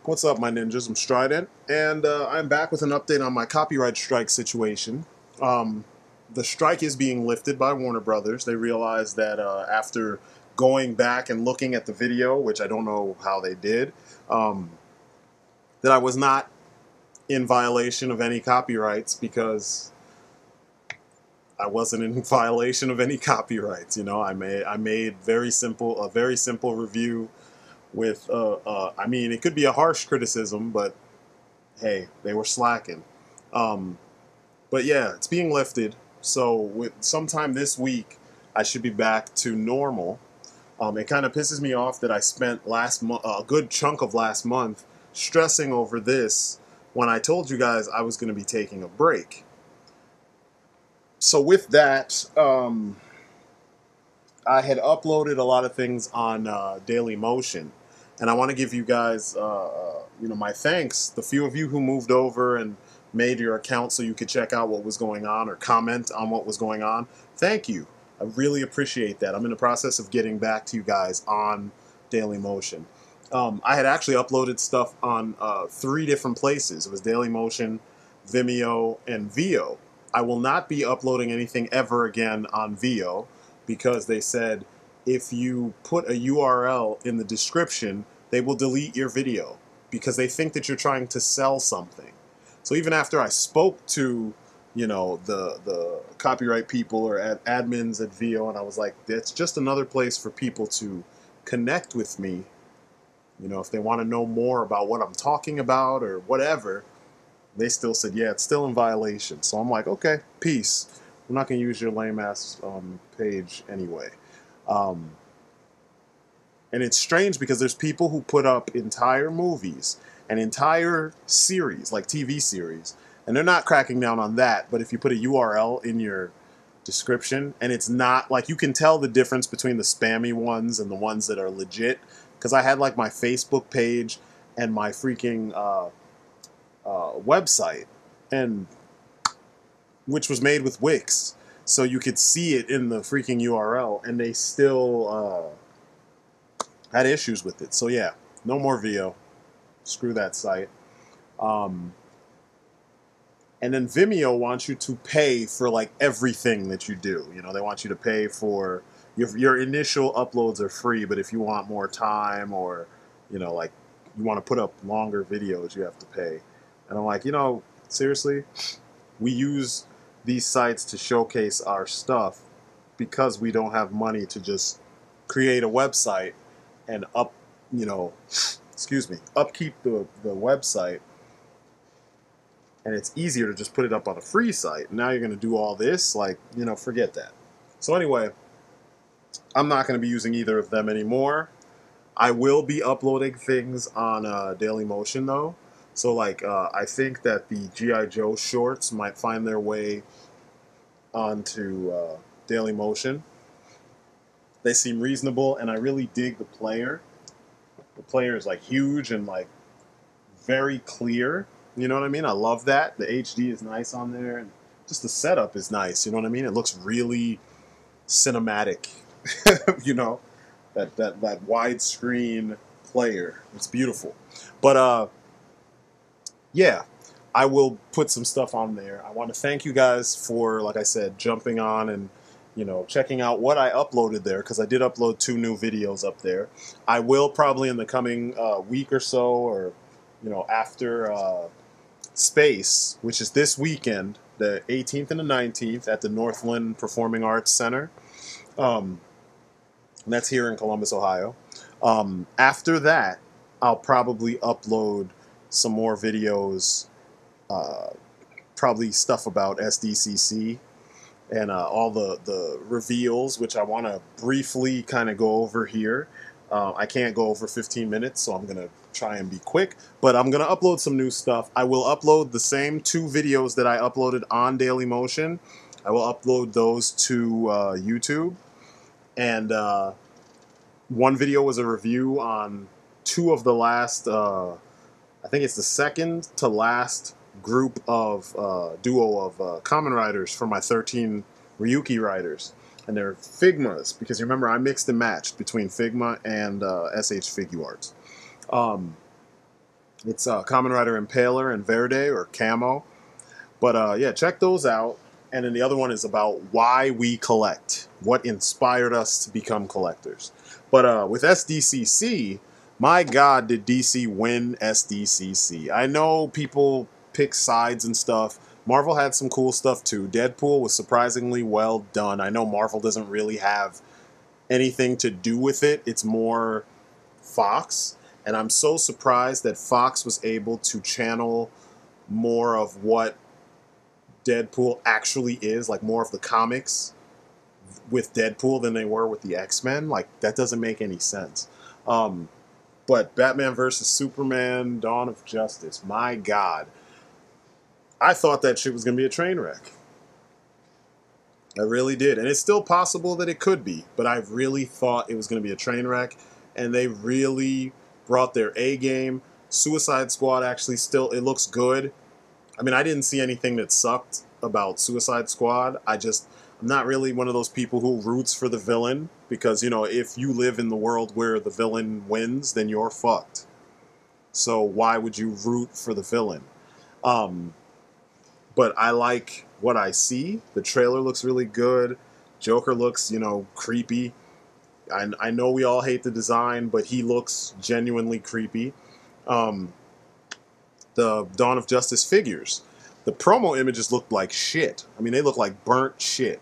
What's up, my ninjas? I'm Strident, and I'm back with an update on my copyright strike situation. Um, the strike is being lifted by Warner Brothers. They realized that after going back and looking at the video, which I don't know how they did, um, that I was not in violation of any copyrights because I wasn't in violation of any copyrights. You know, I made a very simple review with I mean, it could be a harsh criticism, but hey, they were slacking. Um, but yeah, it's being lifted. So with sometime this week, I should be back to normal. It kind of pisses me off that I spent last month, a good chunk of last month, stressing over this when I told you guys I was going to be taking a break. So with that, I had uploaded a lot of things on Daily Motion, and I want to give you guys, my thanks. The few of you who moved over and made your account so you could check out what was going on or comment on what was going on. Thank you. I really appreciate that. I'm in the process of getting back to you guys on Daily Motion. I had actually uploaded stuff on 3 different places. It was Daily Motion, Vimeo, and Veo. I will not be uploading anything ever again on Veo because they said if you put a URL in the description, they will delete your video because they think that you're trying to sell something. So even after I spoke to, the copyright people or admins at Veo, and I was like, that's just another place for people to connect with me. You know, if they want to know more about what I'm talking about or whatever, they still said, yeah, it's still in violation. So I'm like, okay, peace. I'm not going to use your lame ass page anyway. Um, and it's strange because there's people who put up entire movies and entire series, like TV series, and they're not cracking down on that. But if you put a URL in your description and it's not, like, you can tell the difference between the spammy ones and the ones that are legit. Because I had like my Facebook page and my freaking website, and which was made with Wix, so you could see it in the freaking URL, and they still had issues with it. So yeah, no more Veo. Screw that site. Um, and then Vimeo wants you to pay for like everything that you do. You know, they want you to pay for your initial uploads are free, but if you want more time or like you want to put up longer videos, you have to pay. And I'm like, seriously, we use these sites to showcase our stuff because we don't have money to just create a website and upkeep the website, and it's easier to just put it up on a free site. Now you're going to do all this, like, forget that. So anyway, I'm not going to be using either of them anymore. I will be uploading things on Daily Motion though. So like, I think that the G.I. Joe shorts might find their way onto Daily Motion. They seem reasonable, and I really dig the player. The player is like huge and like very clear. You know what I mean? I love that. The HD is nice on there, and just the setup is nice. You know what I mean? It looks really cinematic. you know, that widescreen player. It's beautiful. But yeah, I will put some stuff on there. I want to thank you guys for, like I said, jumping on and checking out what I uploaded there, because I did upload 2 new videos up there. I will probably in the coming week or so, or after Space, which is this weekend, the 18th and the 19th at the Northland Performing Arts Center. And that's here in Columbus, Ohio. After that, I'll probably upload some more videos, probably stuff about SDCC and all the reveals, which I want to briefly kind of go over here. I can't go over 15 minutes, so I'm going to try and be quick. But I'm going to upload some new stuff. I will upload the same 2 videos that I uploaded on Daily Motion. I will upload those to YouTube. And one video was a review on 2 of the last, I think it's the second to last group of duo of Kamen Riders for my 13 Ryuki Riders. And they're Figmas, because you remember I mixed and matched between Figma and SH Figuarts. It's Kamen Rider Impaler and Verde or Camo. But yeah, check those out. And then the other one is about why we collect, what inspired us to become collectors. But with SDCC, my God, did DC win SDCC? I know people pick sides and stuff. Marvel had some cool stuff too. Deadpool was surprisingly well done. I know Marvel doesn't really have anything to do with it. It's more Fox. And I'm so surprised that Fox was able to channel more of what Deadpool actually is, like more of the comics with Deadpool than they were with the X-Men. Like, that doesn't make any sense. But Batman versus Superman, Dawn of Justice, my God. I thought that shit was going to be a train wreck. I really did. And it's still possible that it could be, but I really thought it was going to be a train wreck. And they really brought their A game. Suicide Squad actually still, it looks good. I mean, I didn't see anything that sucked about Suicide Squad. I'm not really one of those people who roots for the villain because, you know, if you live in the world where the villain wins, then you're fucked. So why would you root for the villain? But I like what I see. The trailer looks really good. Joker looks, you know, creepy. I know we all hate the design, but he looks genuinely creepy. The Dawn of Justice figures. The promo images looked like shit. I mean, they look like burnt shit.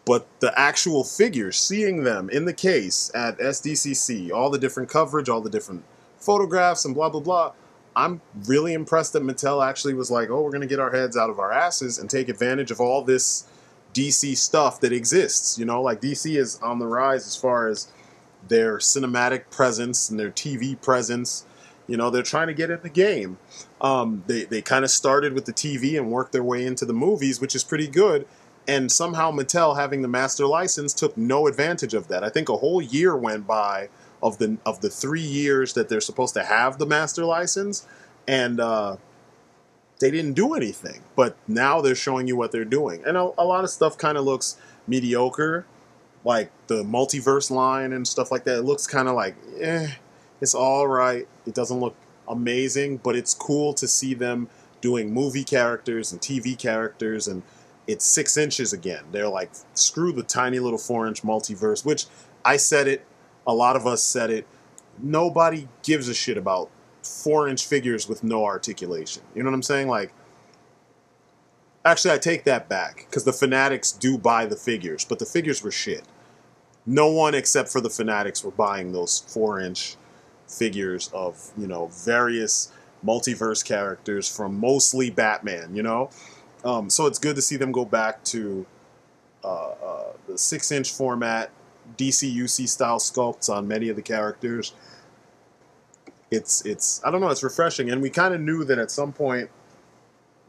But the actual figures, seeing them in the case at SDCC, all the different coverage, all the different photographs and blah, blah, blah, I'm really impressed that Mattel actually was like, oh, we're going to get our heads out of our asses and take advantage of all this DC stuff that exists. You know, like DC is on the rise as far as their cinematic presence and their TV presence. You know, they're trying to get in the game. They kind of started with the TV and worked their way into the movies, which is pretty good. And somehow Mattel, having the master license, took no advantage of that. I think a whole year went by of the 3 years that they're supposed to have the master license, and they didn't do anything. But now they're showing you what they're doing. And a lot of stuff kind of looks mediocre, like the multiverse line and stuff like that. It looks kind of like, it's all right. It doesn't look amazing, but it's cool to see them doing movie characters and TV characters, and it's 6 inches again. They're like, screw the tiny little 4-inch multiverse, which I said it, a lot of us said it. Nobody gives a shit about 4-inch figures with no articulation. You know what I'm saying? Like, actually, I take that back, because the fanatics do buy the figures, but the figures were shit. No one except for the fanatics were buying those 4-inch figures of, you know, various multiverse characters from mostly Batman, you know? So it's good to see them go back to the 6-inch format, DC UC style sculpts on many of the characters. It's I don't know, it's refreshing, and we kind of knew that at some point,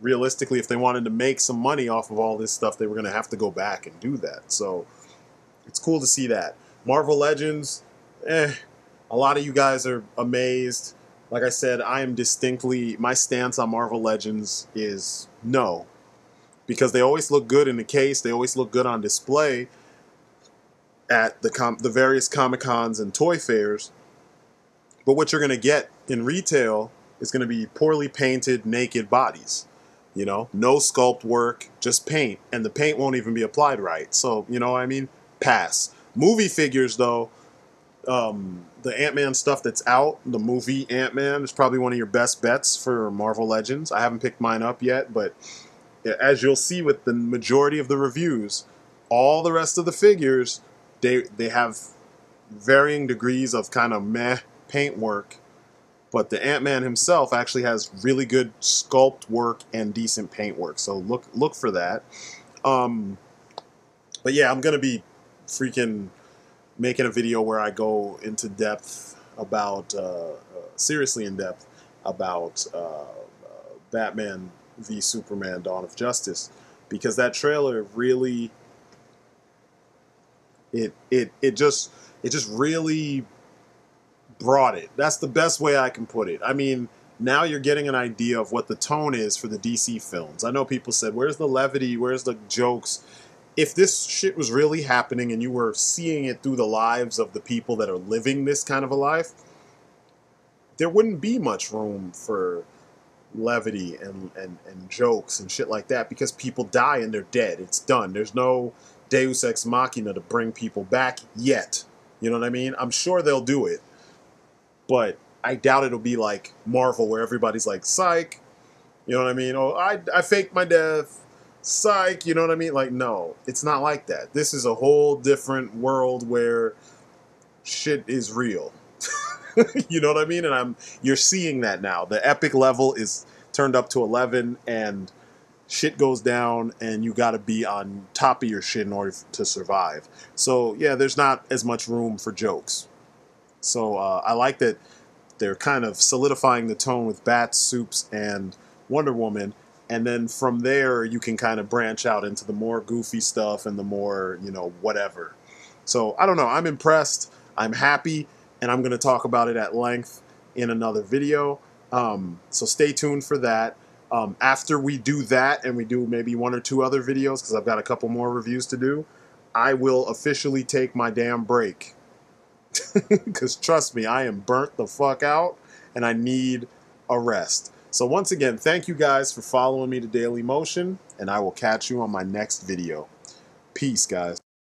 realistically, if they wanted to make some money off of all this stuff, they were going to have to go back and do that. So it's cool to see that. Marvel Legends, a lot of you guys are amazed. Like I said, I am distinctly, my stance on Marvel Legends is no. Because they always look good in the case, they always look good on display at the various Comic-Cons and toy fairs. But what you're going to get in retail is going to be poorly painted, naked bodies. You know, no sculpt work, just paint. And the paint won't even be applied right. So, you know what I mean? Pass. Movie figures, though, the Ant-Man stuff that's out, the movie Ant-Man, is probably one of your best bets for Marvel Legends. I haven't picked mine up yet, but as you'll see with the majority of the reviews, all the rest of the figures, they have varying degrees of kind of meh paint work, but the Ant-Man himself actually has really good sculpt work and decent paint work, so look for that. But yeah, I'm gonna be freaking making a video where I go into depth about, seriously in depth, about Batman v Superman Dawn of Justice, because that trailer really, it just really brought it. That's the best way I can put it. I mean, now you're getting an idea of what the tone is for the DC films. I know people said, where's the levity, where's the jokes? If this shit was really happening and you were seeing it through the lives of the people that are living this kind of a life, there wouldn't be much room for levity and jokes and shit like that, because people die and they're dead. It's done. There's no Deus Ex Machina to bring people back yet. You know what I mean? I'm sure they'll do it, but I doubt it'll be like Marvel where everybody's like, psych. You know what I mean? Oh, I faked my death. Psych. You know what I mean? Like, no, it's not like that. This is a whole different world where shit is real. You know what I mean? And you're seeing that now. The epic level is turned up to 11, and shit goes down, and you got to be on top of your shit in order to survive. So yeah, there's not as much room for jokes. So I like that they're kind of solidifying the tone with Bats, Soups, and Wonder Woman, and then from there you can kind of branch out into the more goofy stuff and the more, you know, whatever. So I don't know. I'm impressed. I'm happy, and I'm going to talk about it at length in another video. So stay tuned for that. After we do that, and we do maybe 1 or 2 other videos, because I've got a couple more reviews to do, I will officially take my damn break. Because trust me, I am burnt the fuck out, and I need a rest. So once again, thank you guys for following me to Daily Motion, and I will catch you on my next video. Peace, guys.